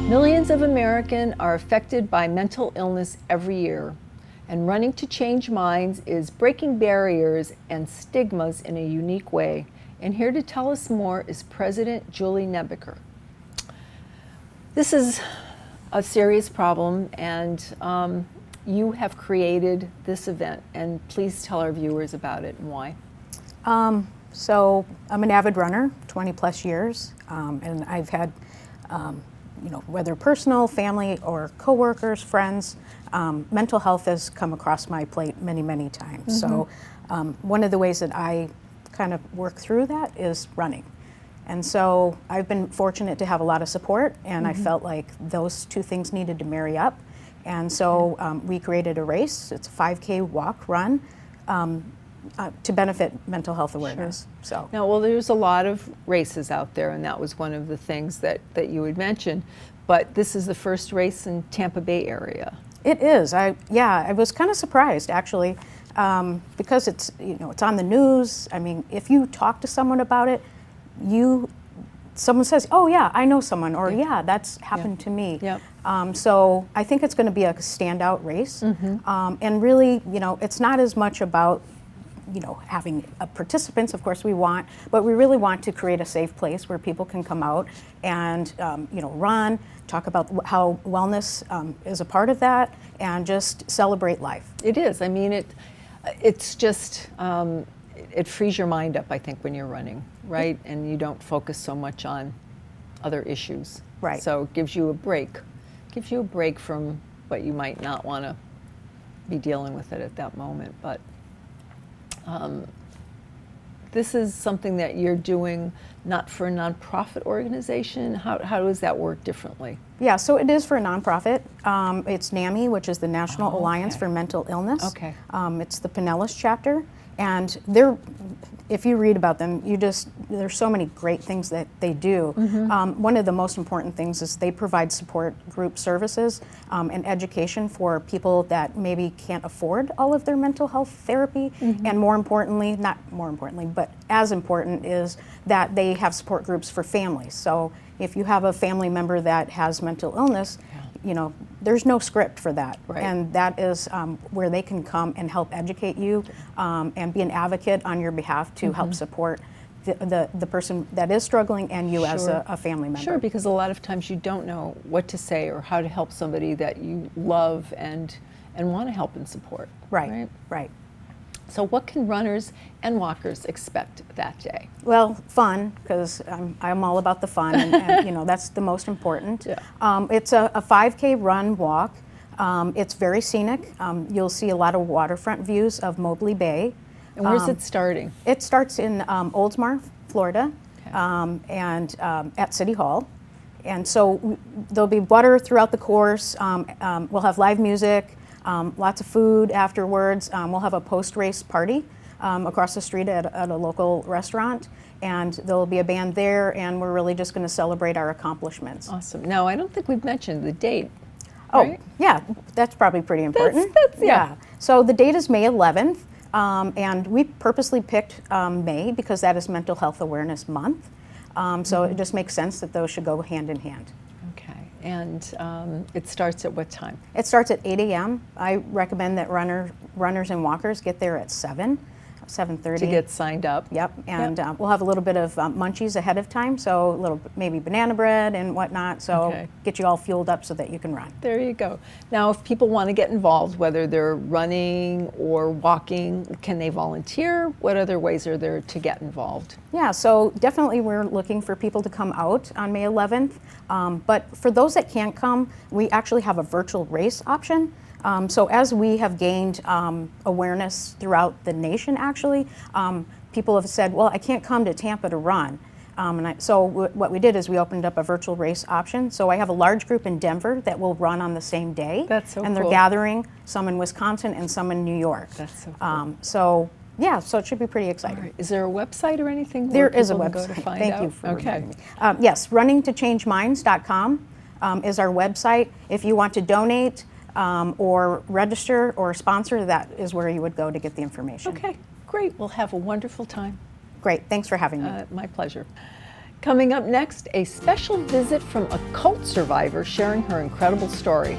Millions of Americans are affected by mental illness every year, and Running to Change Minds is breaking barriers and stigmas in a unique way. And here to tell us more is President Julie Nebeker. This is a serious problem, and you have created this event, and please tell our viewers about it and why. So I'm an avid runner, 20 plus years, and I've had whether personal, family, or coworkers, friends, mental health has come across my plate many, many times. So one of the ways that I kind of work through that is running. And so I've been fortunate to have a lot of support, and I felt like those two things needed to marry up. And so we created a race. It's a 5K walk run to benefit mental health awareness. Sure. So now, well, there's a lot of races out there, and that was one of the things that you had mentioned. But this is the first race in Tampa Bay area. It is. I was kind of surprised actually, because it's it's on the news. I mean, if you talk to someone about it, someone says, "Oh yeah, I know someone," or "Yeah, that's happened to me." Yep. So I think it's going to be a standout race, and really, it's not as much about having participants, of course we want, but we really want to create a safe place where people can come out and run, talk about how wellness is a part of that, and just celebrate life. It is. I mean, it's just it frees your mind up, I think, when you're running, right? And you don't focus so much on other issues. Right. So it gives you a break. Gives you a break from what you might not want to be dealing with it at that moment. But this is something that you're doing not for a nonprofit organization. How does that work differently? Yeah, so it is for a nonprofit. It's NAMI, which is the National Alliance for Mental Illness. Okay. It's the Pinellas chapter, and if you read about them, there's so many great things that they do. One of the most important things is they provide support group services and education for people that maybe can't afford all of their mental health therapy. And but as important is that they have support groups for families. So if you have a family member that has mental illness, there's no script for that. Right. And that is where they can come and help educate you and be an advocate on your behalf to help support the person that is struggling and you as a family member. Sure, because a lot of times you don't know what to say or how to help somebody that you love and want to help and support. Right. So what can runners and walkers expect that day? Well, fun, because I'm all about the fun, and that's the most important. Yeah. It's a 5K run walk. It's very scenic. You'll see a lot of waterfront views of Mobley Bay. And where's it starting? It starts in Oldsmar, Florida, and at City Hall. And so there'll be water throughout the course. We'll have live music. Lots of food afterwards. We'll have a post-race party across the street at a local restaurant, and there'll be a band there, and we're really just going to celebrate our accomplishments. Awesome. Now, I don't think we've mentioned the date. Oh, right? Yeah, that's probably pretty important. Yeah. So the date is May 11th, and we purposely picked May because that is Mental Health Awareness Month. So it just makes sense that those should go hand in hand. And it starts at what time? It starts at 8 a.m. I recommend that runners and walkers get there at 7:30. To get signed up. Yep, and we'll have a little bit of munchies ahead of time, so a little maybe banana bread and whatnot, so get you all fueled up so that you can run. There you go. Now, if people want to get involved, whether they're running or walking, can they volunteer? What other ways are there to get involved? Yeah, so definitely we're looking for people to come out on May 11th, but for those that can't come, we actually have a virtual race option. So as we have gained awareness throughout the nation, actually, people have said, well, I can't come to Tampa to run. So what we did is we opened up a virtual race option. So I have a large group in Denver that will run on the same day. That's so cool. And they're gathering, some in Wisconsin and some in New York. That's so cool. So it should be pretty exciting. Right. Is there a website or anything? There is a website. website. Go to find Thank out? you for reminding me. Yes, runningtochangeminds.com is our website. If you want to donate, or register or sponsor, that is where you would go to get the information. Okay, great. We'll have a wonderful time. Great. Thanks for having me. My pleasure. Coming up next, a special visit from a cult survivor sharing her incredible story.